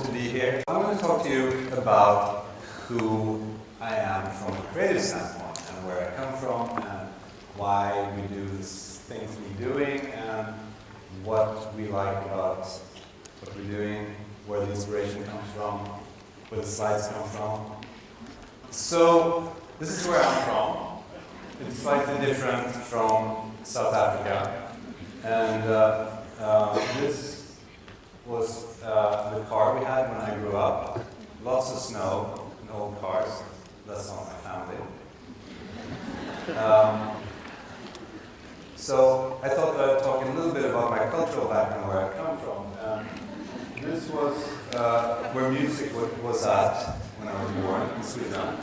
to be here. I want to talk to you about who I am from a creative standpoint and where I come from and why we do the things we're doing and what we like about what we're doing, where the inspiration comes from, where the slides come from. So this is where I'm from. It's slightly different from South Africa. And this was the car we had when I grew up. Lots of snow and old cars. That's not my family. So I thought that I'd talk a little bit about my cultural background, where I come from. This was where music was at when I was born in Sweden.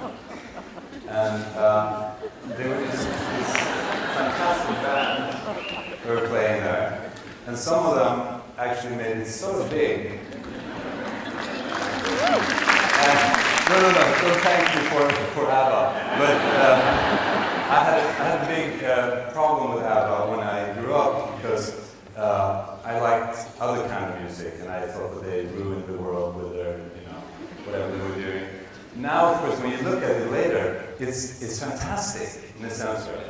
And there was this fantastic band who were playing there. And some of them actually made it so big. No, don't thank me for ABBA. But I had a big problem with ABBA when I grew up because I liked other kind of music, and I thought that they ruined the world with their, whatever they were doing. Now, of course, when you look at it later, it's fantastic in a sense, right?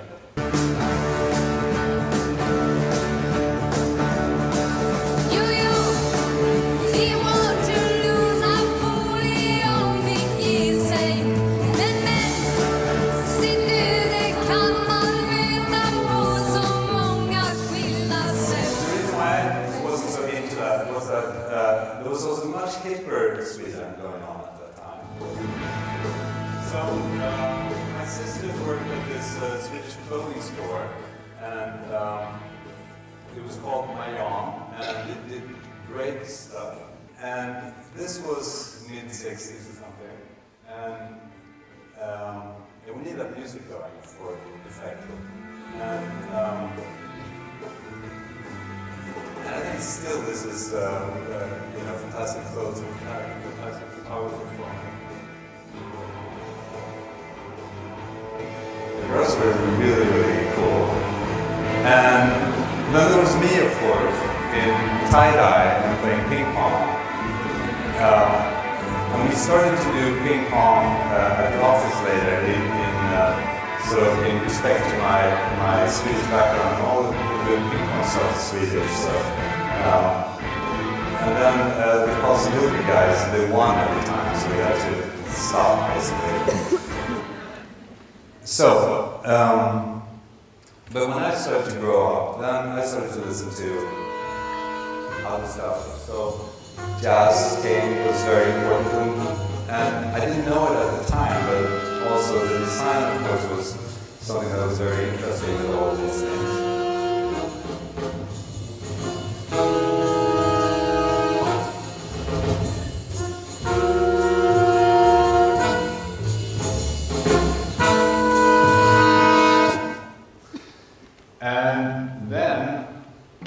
There was also much hipper Sweden going on at that time. So my sisters worked at this Swedish clothing store, and it was called Mayan, and it did great stuff. And this was mid-60s or something, and we need that music going for effect. And I think still this is, fantastic clothes and fantastic photography for me. The girls were really, really cool. And then there was me, of course, in tie-dye and playing ping pong. And we started to do ping pong at the office later in respect to my Swedish background and all the good ping pong stuff is Swedish. So, and then the possibility guys, they won every time, so we had to stop basically. So, but when I started to grow up, then I started to listen to other stuff. So jazz came, was very important, and I didn't know it at the time, but also the design, of course, was something that was very interesting with all these things. And then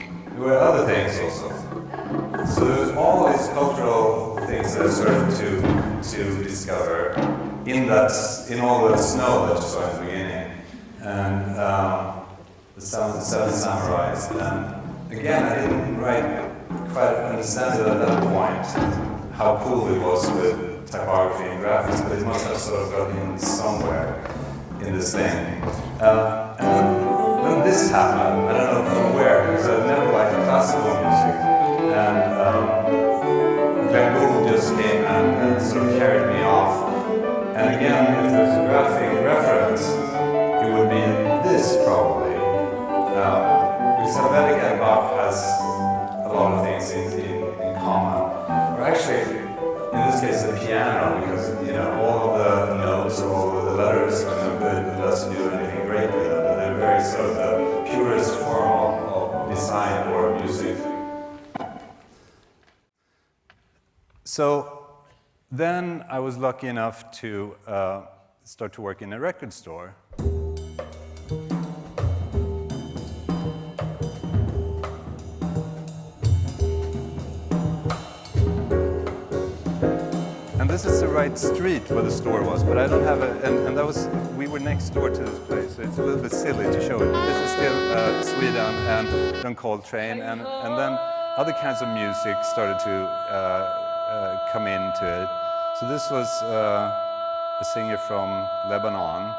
there were other things also. So there was all these cultural things that I started to discover in all that snow that you saw in the beginning, and the Seven Samurais. And again, I didn't quite understand it at that point how cool it was with typography and graphics, but it must have sort of got in somewhere in this thing. And then this happened, I don't know from where, because I've never liked classical music, and Glenn Gould just came and sort of carried me off. And again, if there's a graphic reference, it would be this probably. Because Helvetica and Bach has a lot of things in common. Or actually, in this case, the piano, because all of the notes or all of the letters are no good. It doesn't do anything great with them. But they're very sort of the purest form of design or music. So then I was lucky enough to start to work in a record store. And this is the right street where the store was, but I don't have we were next door to this place, so it's a little bit silly to show it. This is still Sweden and John Coltrane, and then other kinds of music started to come into it. So this was a singer from Lebanon.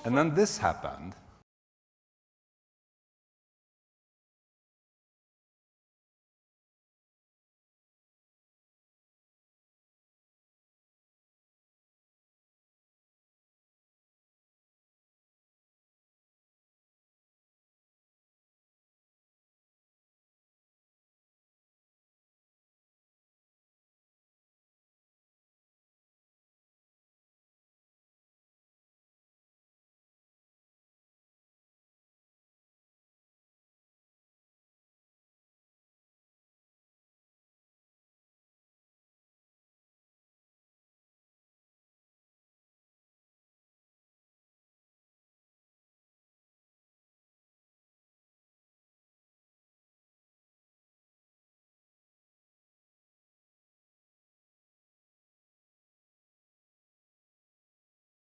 And then this happened.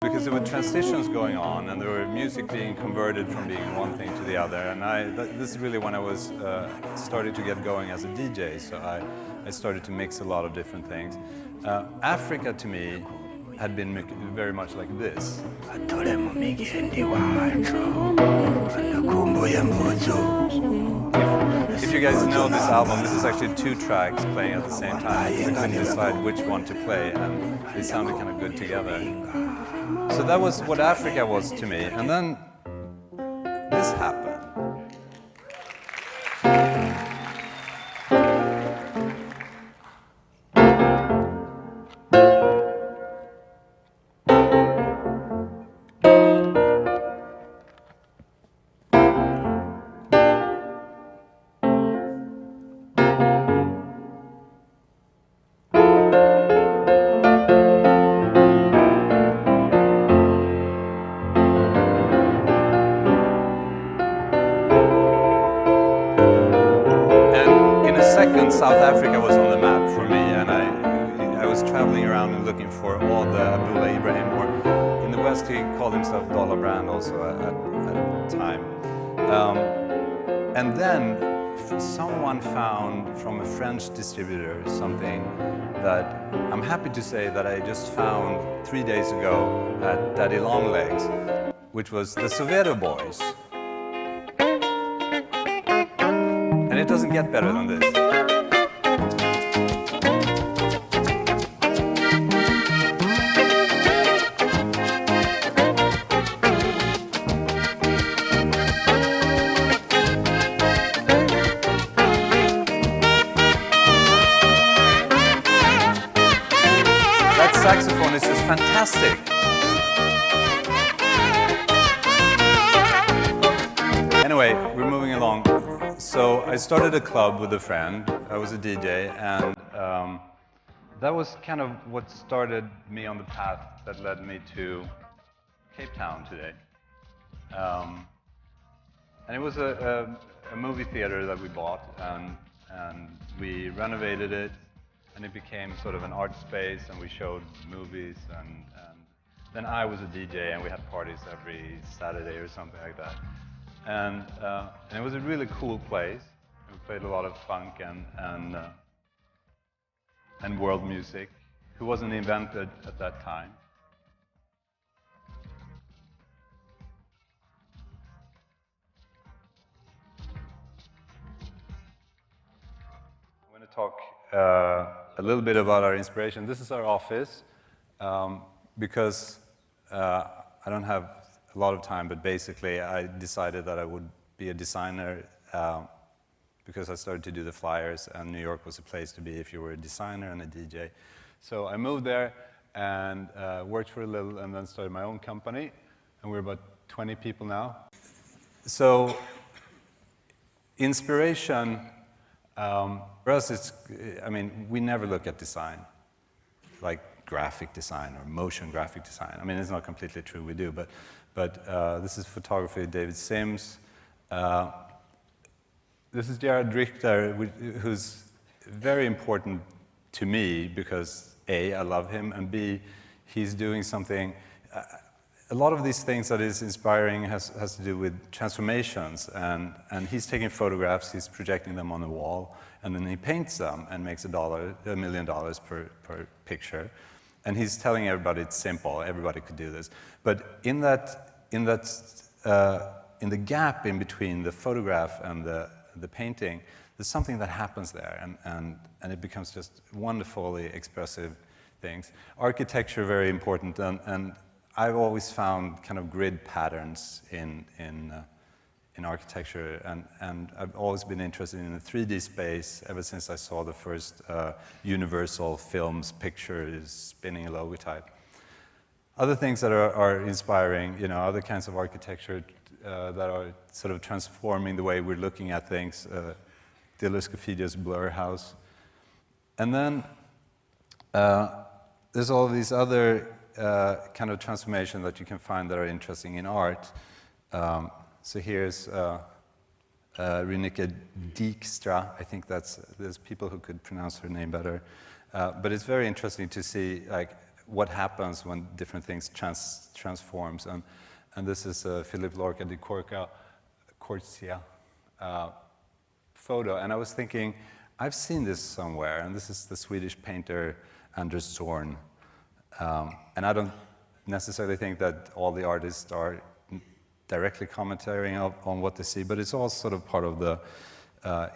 Because there were transitions going on, and there were music being converted from being one thing to the other. And this is really when I was started to get going as a DJ. So I started to mix a lot of different things. Africa to me had been very much like this. If you guys know this album, this is actually 2 tracks playing at the same time. I couldn't decide which one to play, and they sounded kind of good together. So that was what Africa was to me. And then this happened. South Africa was on the map for me, and I was traveling around and looking for all the Abdullah Ibrahim, or in the West he called himself Dollar Brand also at the time. And then someone found from a French distributor something that I'm happy to say that I just found 3 days ago at Daddy Longlegs, which was the Soweto Boys. And it doesn't get better than this. Saxophone is just fantastic. Anyway, we're moving along. So I started a club with a friend. I was a DJ, and that was kind of what started me on the path that led me to Cape Town today. And it was a movie theater that we bought, and we renovated it. And it became sort of an art space, and we showed movies, and then I was a DJ, and we had parties every Saturday or something like that. And it was a really cool place. We played a lot of funk and world music, who wasn't invented at that time. I'm going to talk a little bit about our inspiration. This is our office, because I don't have a lot of time, but basically I decided that I would be a designer because I started to do the flyers, and New York was a place to be if you were a designer and a DJ. So I moved there and worked for a little, and then started my own company, and we're about 20 people now. So inspiration, for us, we never look at design, like graphic design or motion graphic design. I mean, it's not completely true, we do, but this is photography, David Sims. This is Gerard Richter, who's very important to me because A, I love him, and B, he's doing something. a lot of these things that is inspiring has to do with transformations, and he's taking photographs, he's projecting them on the wall, and then he paints them and makes $1 million per picture. And he's telling everybody it's simple, everybody could do this. But in the gap in between the photograph and the painting, there's something that happens there, and it becomes just wonderfully expressive things. Architecture, very important, and I've always found kind of grid patterns in architecture, and I've always been interested in the 3D space ever since I saw the first Universal Films picture spinning a logotype. Other things that are inspiring, you know, other kinds of architecture that are sort of transforming the way we're looking at things, Dilys Scofidia's Blur House. And then there's all these other kind of transformation that you can find that are interesting in art. So here's Rineke Dijkstra. I think there's people who could pronounce her name better. But it's very interesting to see like what happens when different things transforms. And this is Philip Lorca di Corsia photo. And I was thinking, I've seen this somewhere. And this is the Swedish painter Anders Zorn. And I don't necessarily think that all the artists are directly commenting on what they see, but it's all sort of part of the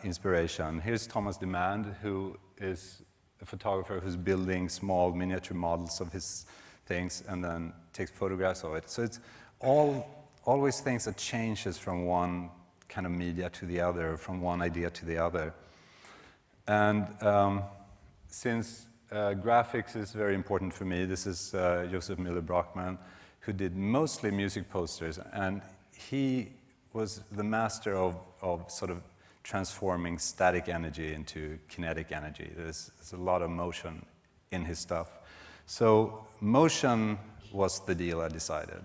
inspiration. Here's Thomas Demand, who is a photographer who's building small miniature models of his things and then takes photographs of it. So it's always things that changes from one kind of media to the other, from one idea to the other. And since graphics is very important for me, this is Joseph Miller-Brockman, who did mostly music posters, and he was the master of sort of transforming static energy into kinetic energy. There's a lot of motion in his stuff. So motion was the deal I decided.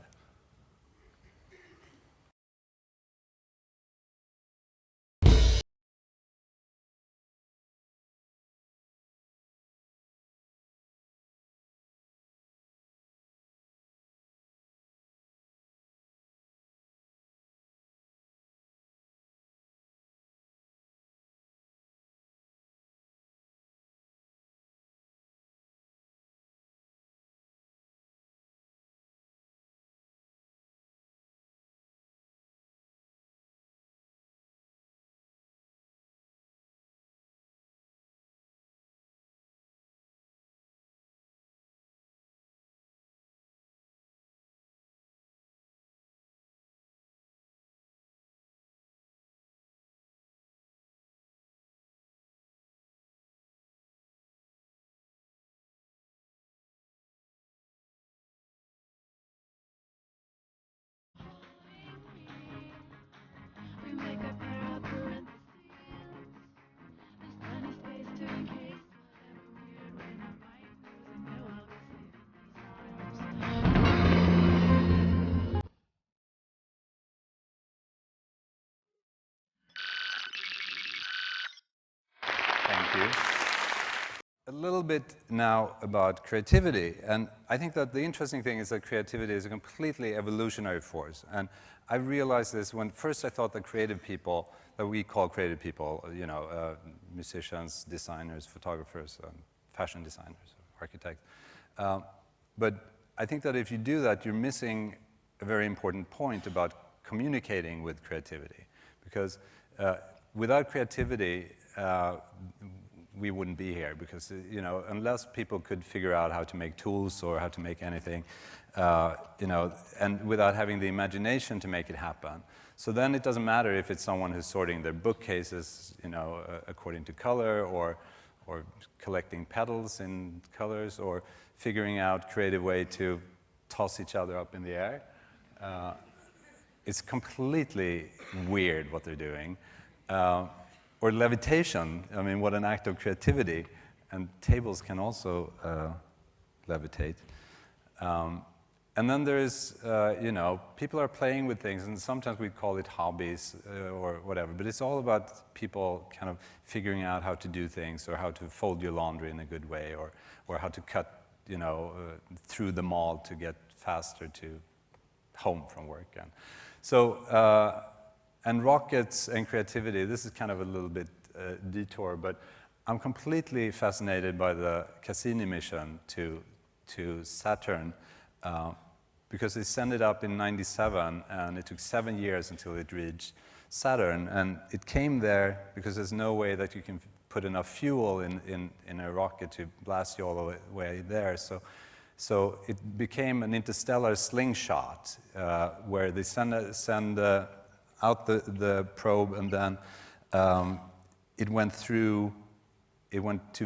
A little bit now about creativity, and I think that the interesting thing is that creativity is a completely evolutionary force, and I realized this when first I thought that creative people, that we call creative people, you know, musicians, designers, photographers, fashion designers, architects, but I think that if you do that, you're missing a very important point about communicating with creativity, because without creativity, we wouldn't be here, because you know, unless people could figure out how to make tools or how to make anything, you know, and without having the imagination to make it happen. So then it doesn't matter if it's someone who's sorting their bookcases, you know, according to color, or collecting petals in colors, or figuring out creative way to toss each other up in the air. It's completely weird what they're doing. Or levitation, I mean, what an act of creativity. And tables can also levitate. And then there's, you know, people are playing with things, and sometimes we call it hobbies or whatever, but it's all about people kind of figuring out how to do things, or how to fold your laundry in a good way, or how to cut, you know, through the mall to get faster to home from work. And so, and rockets and creativity, this is kind of a little bit detour, but I'm completely fascinated by the Cassini mission to Saturn, because they sent it up in '97, and it took 7 years until it reached Saturn. And it came there because there's no way that you can put enough fuel in a rocket to blast you all the way there. So it became an interstellar slingshot, where they send out the probe, and then it went to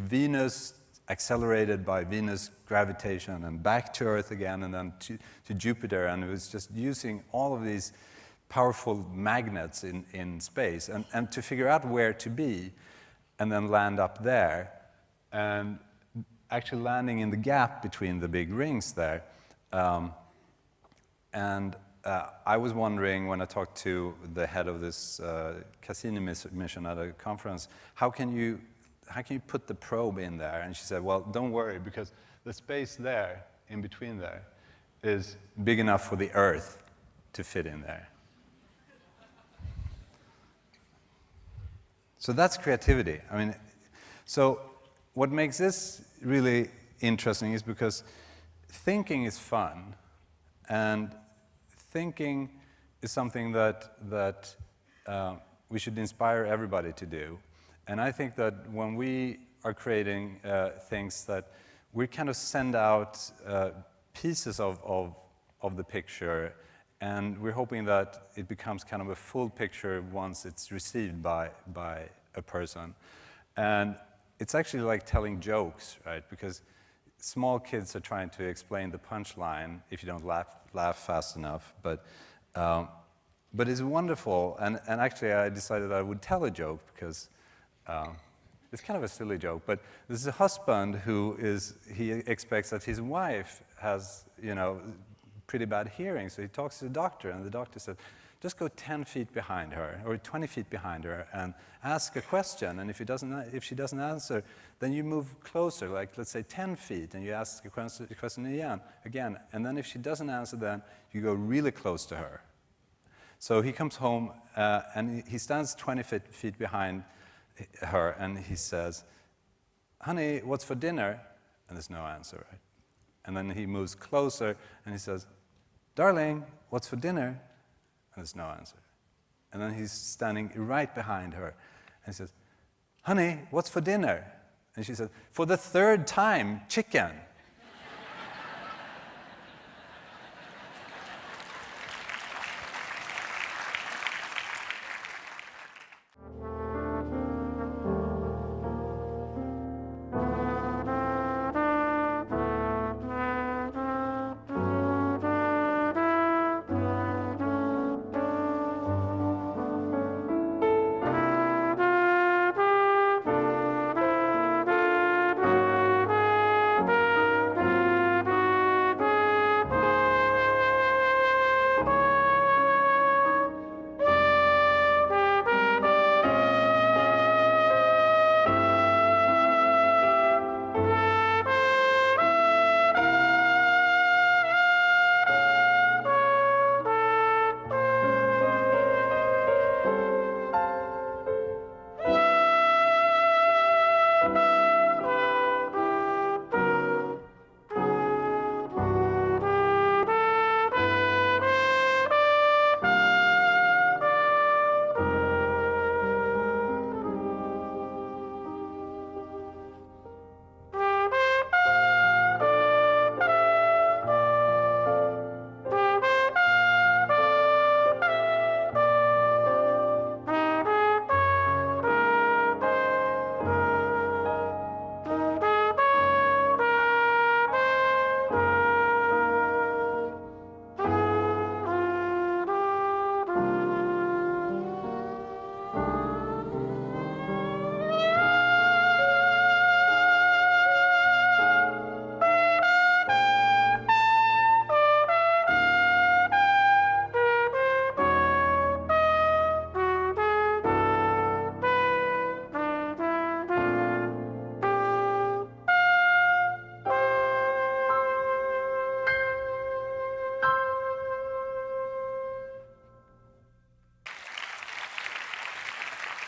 Venus, accelerated by Venus gravitation, and back to Earth again, and then to Jupiter. And it was just using all of these powerful magnets in space, and to figure out where to be, and then land up there, and actually landing in the gap between the big rings there. I was wondering, when I talked to the head of this Cassini mission at a conference, how can you put the probe in there? And she said, well, don't worry, because the space there, in between there, is big enough for the Earth to fit in there. So that's creativity. I mean, so what makes this really interesting is because thinking is fun, and thinking is something that we should inspire everybody to do. And I think that when we are creating things, that we kind of send out pieces of the picture, and we're hoping that it becomes kind of a full picture once it's received by a person. And it's actually like telling jokes, right? Because small kids are trying to explain the punchline if you don't laugh fast enough. But it's wonderful. And actually, I decided I would tell a joke, because it's kind of a silly joke. But this is a husband he expects that his wife has, pretty bad hearing. So he talks to the doctor, and the doctor said, just go 10 feet behind her, or 20 feet behind her, and ask a question. And if she doesn't answer, then you move closer, like let's say 10 feet, and you ask a question again. And then if she doesn't answer, then you go really close to her. So he comes home, and he stands 20 feet behind her, and he says, honey, what's for dinner? And there's no answer, right? And then he moves closer, and he says, darling, what's for dinner? And there's no answer. And then he's standing right behind her, and he says, honey, what's for dinner? And she says, for the third time, chicken.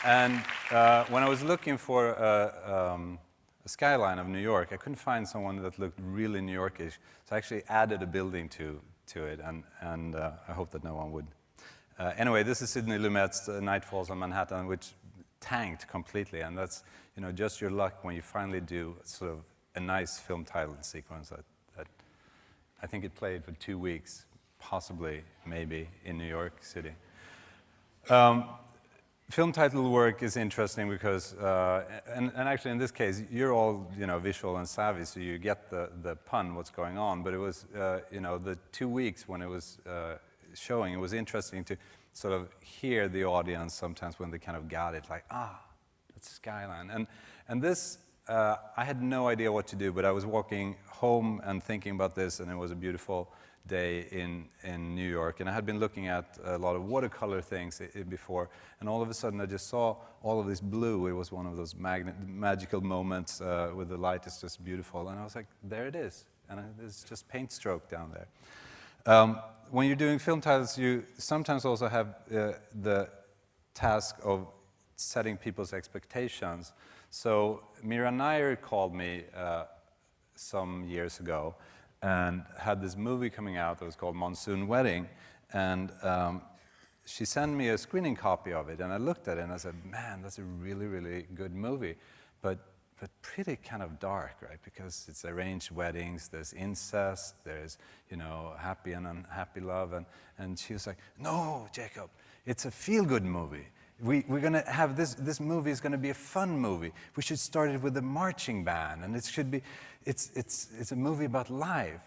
And when I was looking for a skyline of New York, I couldn't find someone that looked really New Yorkish. So I actually added a building to it, and I hope that no one would. Anyway, this is Sidney Lumet's Night Falls on Manhattan, which tanked completely, and that's just your luck when you finally do sort of a nice film title sequence that I think it played for 2 weeks, possibly, maybe, in New York City. Film title work is interesting because, and actually in this case, you're all visual and savvy, so you get the pun, what's going on. But it was, the 2 weeks when it was showing, it was interesting to sort of hear the audience sometimes when they kind of got it, like, that's Skyline. And this, I had no idea what to do, but I was walking home and thinking about this, and it was a beautiful day in New York, and I had been looking at a lot of watercolor things before, and all of a sudden I just saw all of this blue. It was one of those magical moments where the light is just beautiful, and I was like, there it is, and it's just paint stroke down there. When you're doing film titles, you sometimes also have the task of setting people's expectations. So Mira Nair called me some years ago and had this movie coming out that was called Monsoon Wedding, and she sent me a screening copy of it, and I looked at it and I said, man, that's a really, really good movie, but pretty kind of dark, right? Because it's arranged weddings, there's incest, there's, happy and unhappy love, and she was like, no, Jakob, it's a feel-good movie. We're going to have this movie is going to be a fun movie. We should start it with a marching band, and it should be, it's a movie about life.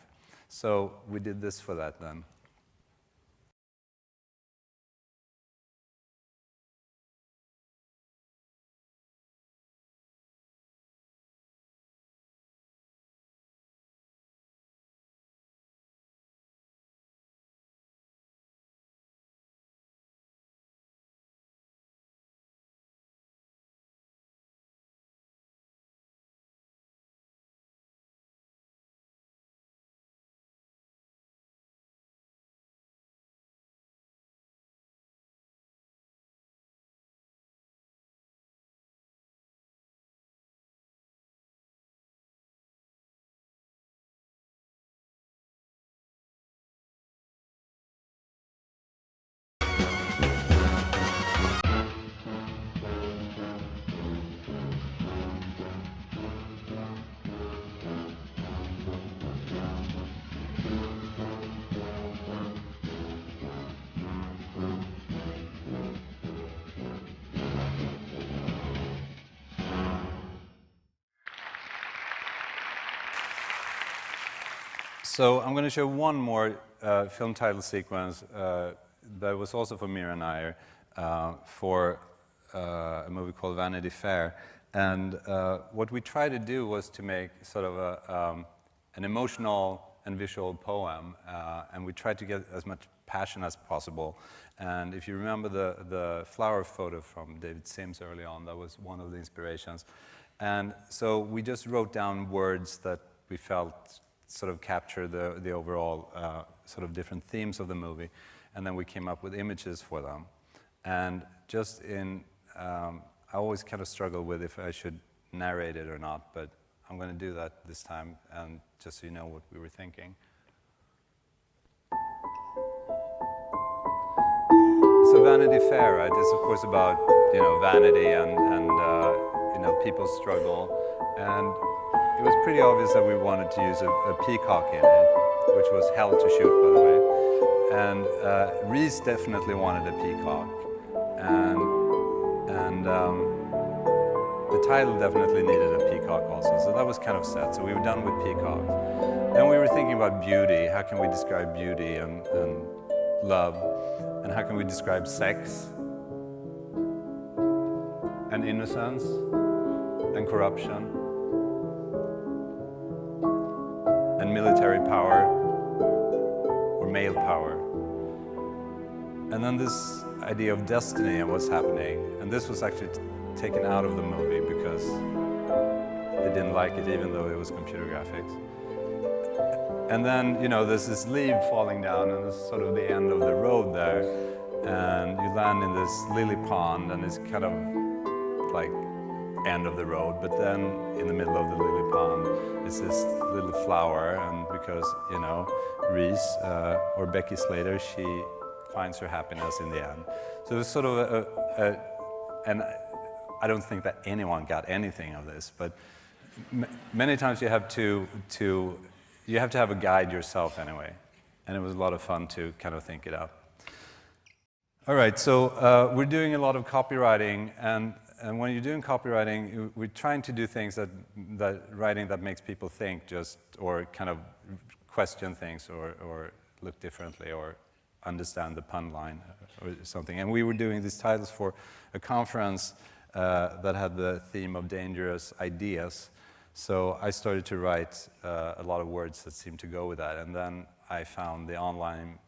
So we did this for that then. So I'm going to show one more film title sequence that was also for Mira Nair for a movie called Vanity Fair. And what we tried to do was to make sort of an emotional and visual poem, and we tried to get as much passion as possible. And if you remember the flower photo from David Sims early on, that was one of the inspirations. And so we just wrote down words that we felt sort of capture the overall sort of different themes of the movie, and then we came up with images for them. And just I always kind of struggle with if I should narrate it or not, but I'm going to do that this time, and just so you know what we were thinking. So Vanity Fair, right? It's of course about vanity and people's struggle, and it was pretty obvious that we wanted to use a peacock in it, which was hell to shoot, by the way. And Reese definitely wanted a peacock, and the title definitely needed a peacock also. So that was kind of set. So we were done with peacocks. Then we were thinking about beauty. How can we describe beauty and love? And how can we describe sex and innocence and corruption and military power or male power? And then this idea of destiny and what's happening. And this was actually taken out of the movie because they didn't like it, even though it was computer graphics. And then, there's this leaf falling down, and it's sort of the end of the road there. And you land in this lily pond, and it's kind of like end of the road, but then in the middle of the lily pond is this little flower, and because, you know, Reese, or Becky Slater, she finds her happiness in the end. So it was sort of and I don't think that anyone got anything of this, but many times you have to have a guide yourself anyway, and it was a lot of fun to kind of think it up. All right, so we're doing a lot of copywriting, and when you're doing copywriting, we're trying to do things that writing that makes people think, just, or kind of question things, or look differently, or understand the pun line or something. And we were doing these titles for a conference that had the theme of dangerous ideas. So I started to write a lot of words that seemed to go with that. And then I found the online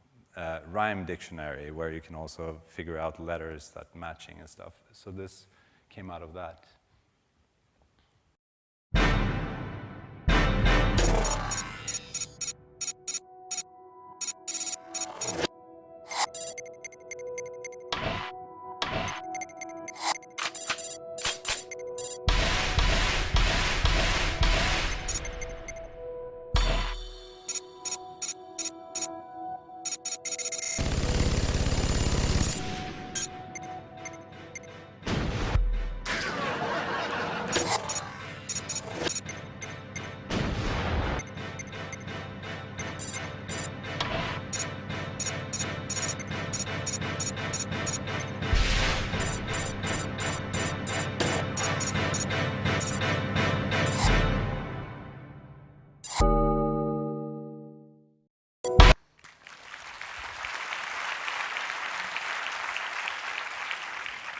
rhyme dictionary, where you can also figure out letters that matching and stuff. So this came out of that.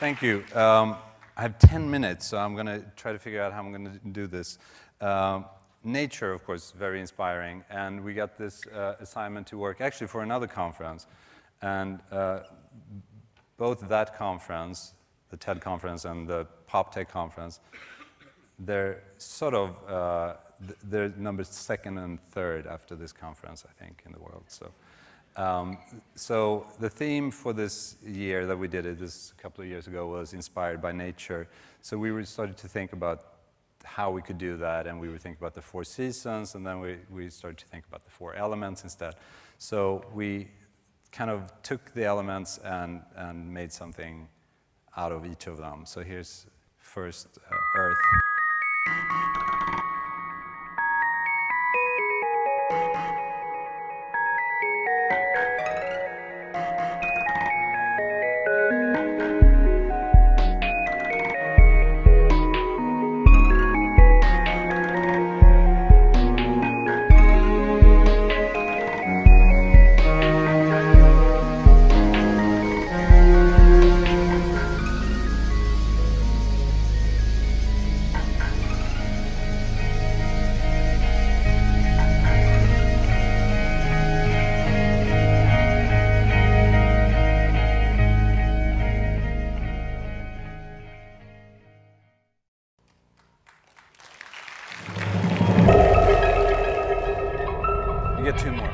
Thank you. I have 10 minutes, so I'm going to try to figure out how I'm going to do this. Nature, of course, very inspiring, and we got this assignment to work actually for another conference. And both that conference, the TED conference and the PopTech conference, they're sort of, they're numbered second and third after this conference, I think, in the world. So the theme for this year that we did it this a couple of years ago was inspired by nature. So we were started to think about how we could do that, and we were thinking about the 4 seasons, and then we started to think about the 4 elements instead. So we kind of took the elements and made something out of each of them. So here's first Earth. You get 2 more.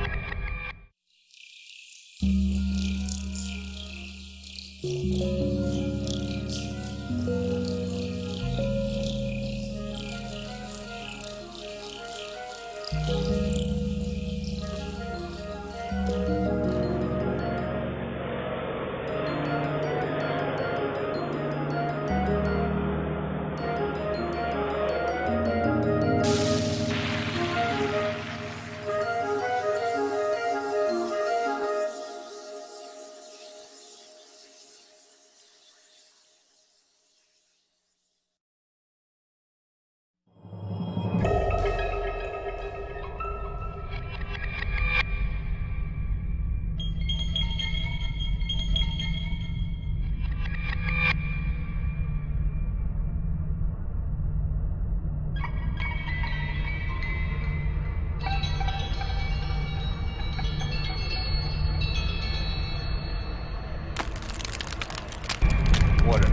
Water.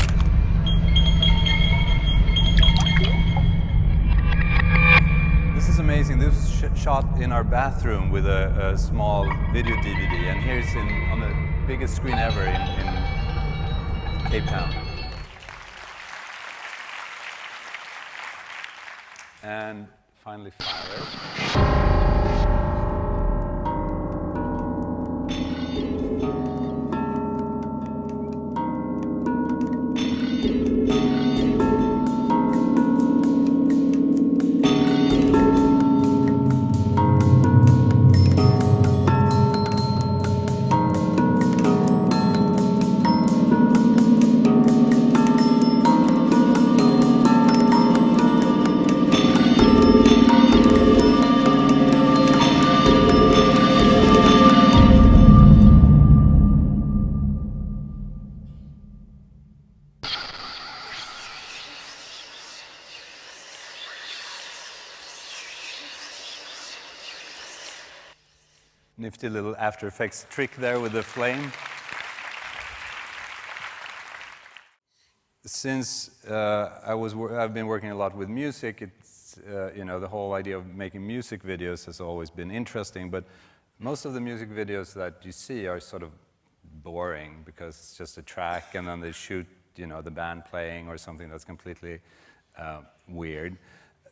This is amazing. This was shot in our bathroom with a small video DVD, and here's on the biggest screen ever in Cape Town. and finally fire. Nifty little After Effects trick there with the flame. Since I've been working a lot with music, it's, you know, the whole idea of making music videos has always been interesting, but most of the music videos that you see are sort of boring because it's just a track and then they shoot, you know, the band playing or something that's completely weird.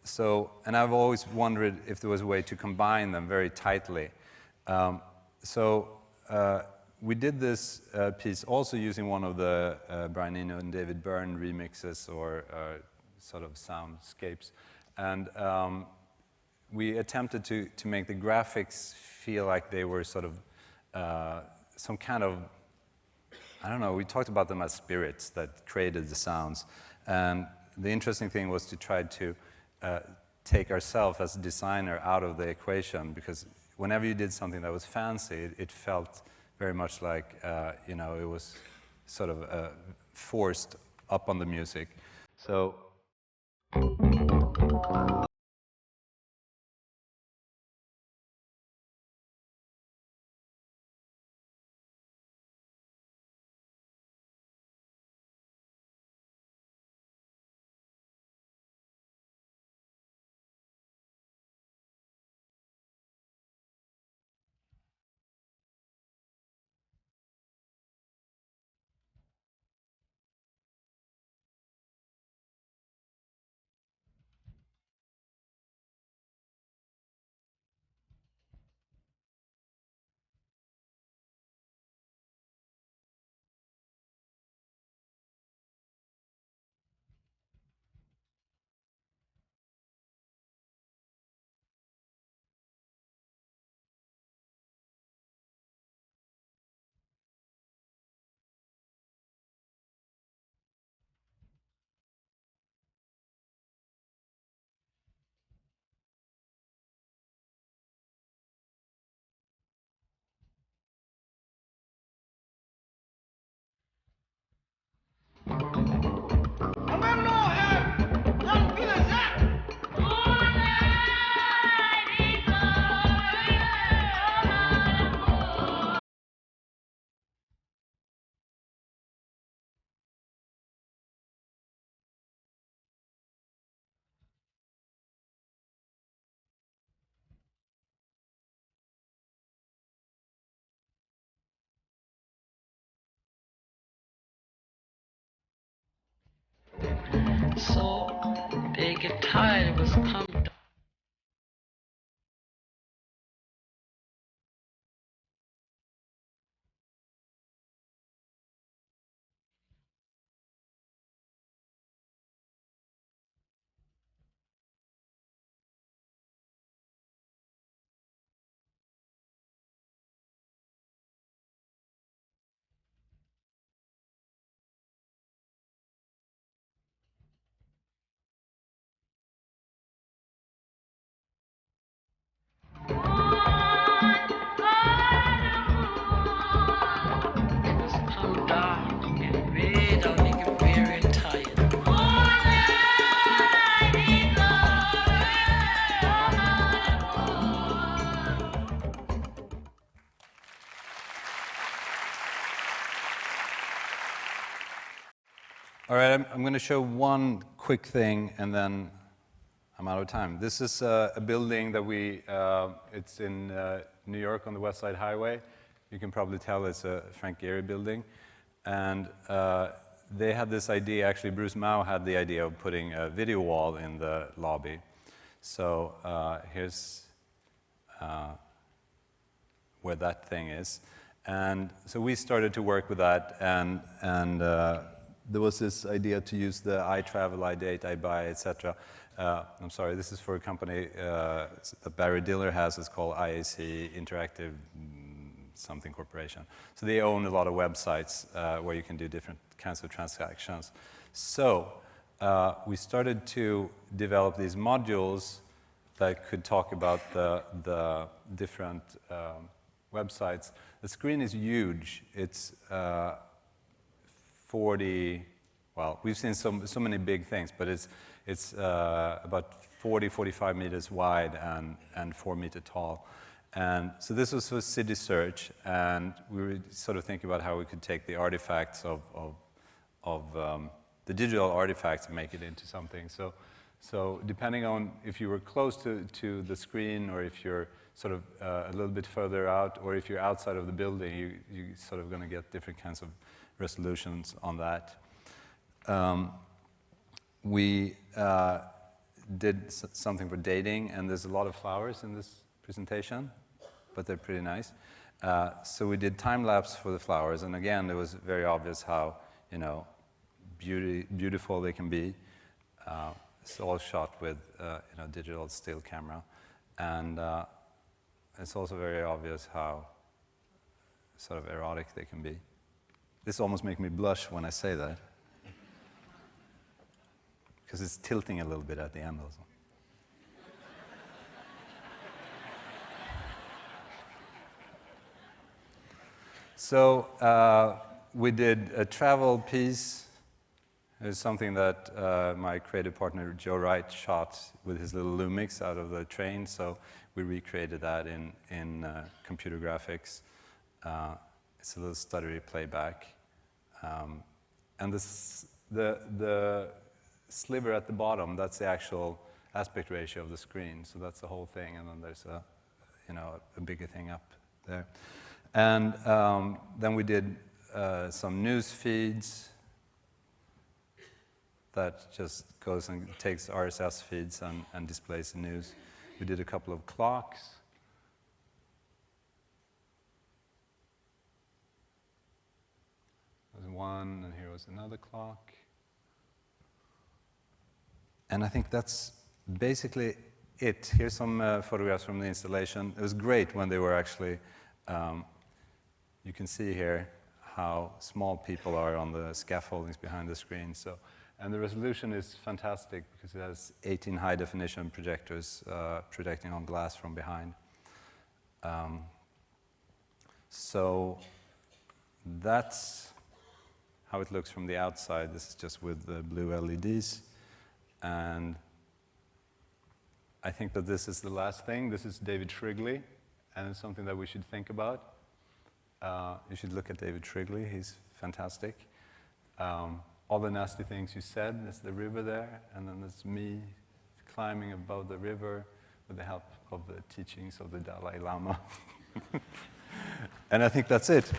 So, and I've always wondered if there was a way to combine them very tightly. We did this piece also using one of the Brian Eno and David Byrne remixes or sort of soundscapes. And we attempted to make the graphics feel like they were sort of some kind of, I don't know, we talked about them as spirits that created the sounds. And the interesting thing was to try to take ourselves as a designer out of the equation, because whenever you did something that was fancy, it felt very much like, you know, it was sort of forced up on the music. So. So they get tired, it was pumped. All right, I'm going to show one quick thing, and then I'm out of time. This is a building that it's in New York on the West Side Highway. You can probably tell it's a Frank Gehry building. And they had this idea, actually Bruce Mau had the idea of putting a video wall in the lobby. So here's where that thing is. And so we started to work with that, and there was this idea to use the I travel, I date, I buy, etc. I'm sorry, this is for a company that Barry Diller has. It's called IAC, Interactive something Corporation. So they own a lot of websites where you can do different kinds of transactions. So we started to develop these modules that could talk about the different websites. The screen is huge. It's 40, well, we've seen so many big things, but it's about 40, 45 meters wide and 4 meters tall. And so this was for city search, and we were sort of thinking about how we could take the artifacts of the digital artifacts and make it into something. So depending on if you were close to the screen, or if you're sort of a little bit further out, or if you're outside of the building, you're sort of going to get different kinds of resolutions on that. We did something for dating, and there's a lot of flowers in this presentation, but they're pretty nice. So we did time lapse for the flowers, and again, it was very obvious how, you know, beautiful they can be. It's all shot with you know, digital still camera, and it's also very obvious how sort of erotic they can be. This almost makes me blush when I say that, because it's tilting a little bit at the end also. So we did a travel piece. It's something that my creative partner Joe Wright shot with his little Lumix out of the train. So we recreated that in computer graphics. It's a little stuttery playback. And the sliver at the bottom, that's the actual aspect ratio of the screen. So that's the whole thing. And then there's a bigger thing up there. And then we did some news feeds that just goes and takes RSS feeds and displays the news. We did a couple of clocks. There's one, and here was another clock. And I think that's basically it. Here's some photographs from the installation. It was great when they were actually, you can see here how small people are on the scaffoldings behind the screen. So, and the resolution is fantastic because it has 18 high-definition projectors projecting on glass from behind. So that's how it looks from the outside. This is just with the blue LEDs. And I think that this is the last thing. This is David Shrigley, and it's something that we should think about. You should look at David Shrigley. He's fantastic. All the nasty things you said, there's the river there, and then there's me climbing above the river with the help of the teachings of the Dalai Lama. And I think that's it.